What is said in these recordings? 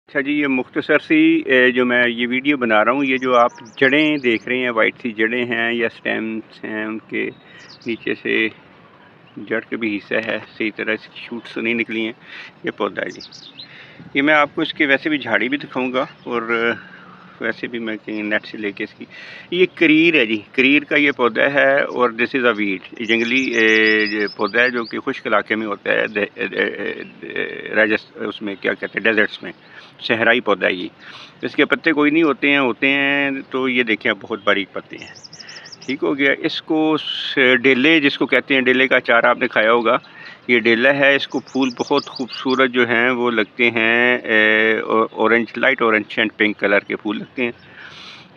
अच्छा जी, ये मुख्तसर सी जो मैं ये वीडियो बना रहा हूँ, ये जो आप जड़ें देख रहे हैं, वाइट सी जड़ें हैं या स्टेम्स हैं, उनके नीचे से जड़ के भी हिस्सा है, सही तरह इसकी शूट्स तो नहीं निकली हैं। ये पौधा है जी, ये मैं आपको इसके वैसे भी झाड़ी भी दिखाऊंगा और वैसे भी मैं कहीं नेट से लेके इसकी, ये करीर है जी, करीर का ये पौधा है और दिस इज़ अ वीड, जंगली पौधा है जो कि खुश्क इलाके में होता है, उसमें क्या कहते हैं, डेजर्ट्स में सहराई पौधा है ये। इसके पत्ते कोई नहीं होते हैं तो ये देखें बहुत बारीक पत्ते हैं। ठीक हो गया। इसको डेले जिसको कहते हैं, डेले का अचार आपने खाया होगा, ये डेला है। इसको फूल बहुत खूबसूरत जो हैं वो लगते हैं, orange, light orange and pink colour के फूल लगते हैं।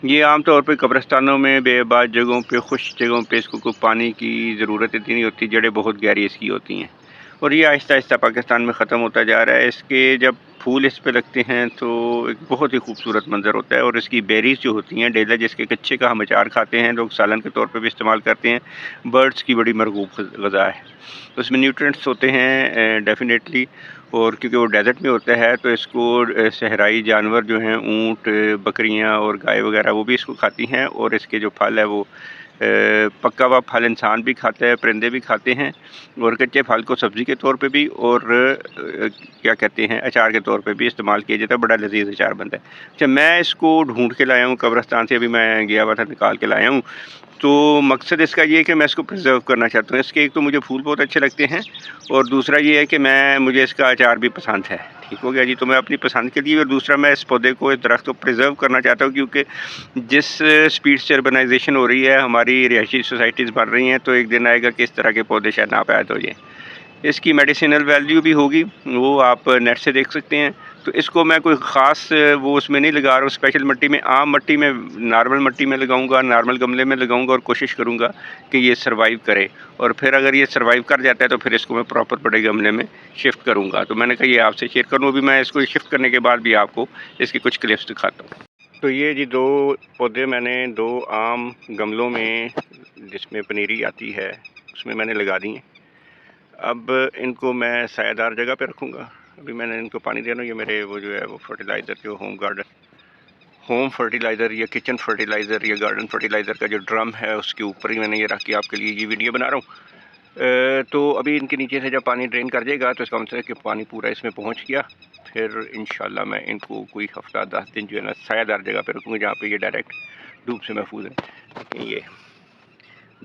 ये आम तौर पे कब्रिस्तानों में बेबाद जगहों पे, खुश जगहों पे इसको कोई पानी की ज़रूरत इतनी नहीं होती, जड़ें बहुत गहरी इसकी होती हैं और ये आहिस्ता आहिस्ता पाकिस्तान में ख़त्म होता जा रहा है। इसके जब फूल इस पे लगते हैं तो एक बहुत ही खूबसूरत मंज़र होता है और इसकी बेरीज़ जो होती हैं, डेला जिसके कच्चे का हम अचार खाते हैं, लोग सालन के तौर पे भी इस्तेमाल करते हैं, बर्ड्स की बड़ी मरगूब ग़िज़ा है। तो इसमें न्यूट्रिएंट्स होते हैं डेफ़िनेटली, और क्योंकि वो डेज़र्ट में होता है तो इसको सहराई जानवर जो हैं, ऊँट, बकरियाँ और गाय वगैरह, वो भी इसको खाती हैं और इसके जो फल है वो पका हुआ फल इंसान भी खाता है, परिंदे भी खाते हैं और कच्चे फल को सब्ज़ी के तौर पे भी और क्या कहते हैं, अचार के तौर पे भी इस्तेमाल किया जाता है। बड़ा लज़ीज़ अचार बनता है। अच्छा, मैं इसको ढूँढ के लाया हूँ कब्रिस्तान से, अभी मैं गया हुआ था, निकाल के लाया हूँ। तो मकसद इसका ये है कि मैं इसको प्रिज़र्व करना चाहता हूँ। इसके एक तो मुझे फूल बहुत अच्छे लगते हैं और दूसरा ये है कि मुझे इसका अचार भी पसंद है। ठीक हो गया जी, तो मैं अपनी पसंद के लिए, और दूसरा मैं इस पौधे को, इस दरख्त को प्रिज़र्व करना चाहता हूँ क्योंकि जिस स्पीड से अर्बनाइजेशन हो रही है, हमारी रिहायशी सोसाइटीज़ बन रही हैं, तो एक दिन आएगा कि इस तरह के पौधे शायद नापैद हो जाएँ। इसकी मेडिसिनल वैल्यू भी होगी, वो आप नेट से देख सकते हैं। तो इसको मैं कोई ख़ास वो उसमें नहीं लगा रहा हूँ, स्पेशल मिट्टी में, आम मिट्टी में, नॉर्मल मिट्टी में लगाऊंगा, नॉर्मल गमले में लगाऊंगा और कोशिश करूंगा कि ये सर्वाइव करे। और फिर अगर ये सर्वाइव कर जाता है तो फिर इसको मैं प्रॉपर बड़े गमले में शिफ्ट करूंगा। तो मैंने कहा ये आपसे शेयर करूँ। अभी मैं इसको शिफ्ट करने के बाद भी आपको इसके कुछ क्लिप्स दिखाता हूँ। तो ये जी 2 पौधे मैंने 2 आम गमलों में, जिसमें पनीरी आती है, उसमें मैंने लगा दी हैं। अब इनको मैं सायादार जगह पे रखूँगा। अभी मैंने इनको पानी देना, ये मेरे वो जो है वो फर्टिलाइज़र, जो होम फर्टिलाइज़र या किचन फर्टिलाइज़र या गार्डन फर्टिलाइज़र का जो ड्रम है, उसके ऊपर ही मैंने ये रख के आपके लिए ये वीडियो बना रहा हूँ। तो अभी इनके नीचे से जब पानी ड्रेन कर जाएगा तो इसका मतलब है कि पानी पूरा इसमें पहुँच गया। फिर इंशाल्लाह मैं इनको कोई हफ़्ता 10 दिन जो है ना सायादार जगह पे रखूँगा, जहाँ पे ये डायरेक्ट धूप से महफूज है। ये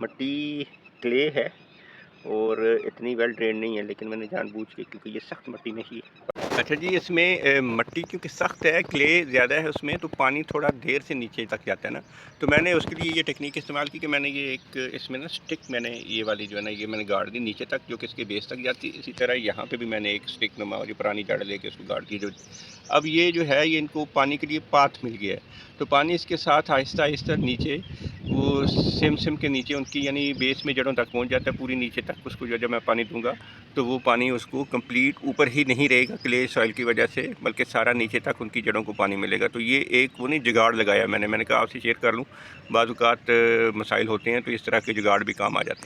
मिट्टी क्ले है और इतनी वेल ड्रेन नहीं है, लेकिन मैंने जानबूझ के, क्योंकि ये सख्त मिट्टी नहीं है। अच्छा जी, इसमें मिट्टी क्योंकि सख्त है, क्ले ज़्यादा है उसमें, तो पानी थोड़ा देर से नीचे तक जाता है ना, तो मैंने उसके लिए ये टेक्निक इस्तेमाल की कि मैंने ये एक इसमें ना स्टिक, मैंने ये वाली जो है ना, ये मैंने गाड़ दी नीचे तक, जो कि इसके बेस तक जाती है। इसी तरह यहाँ पे भी मैंने एक स्टिक नुमा वाली पुरानी जड़ लेके उसको गाड़ दी। जो अब ये जो है, ये इनको पानी के लिए पाथ मिल गया है, तो पानी इसके साथ आहिस्ता आहिस्ता नीचे, वो सिम के नीचे उनकी, यानी बेस में जड़ों तक पहुंच जाता है, पूरी नीचे तक। उसको जब मैं पानी दूंगा तो वो पानी उसको कंप्लीट ऊपर ही नहीं रहेगा क्ले सॉइल की वजह से, बल्कि सारा नीचे तक उनकी जड़ों को पानी मिलेगा। तो ये एक वो नहीं जुगाड़ लगाया मैंने कहा आपसे शेयर कर लूँ। बाज़ औक़ात मसाइल होते हैं तो इस तरह के जुगाड़ भी काम आ जाते हैं।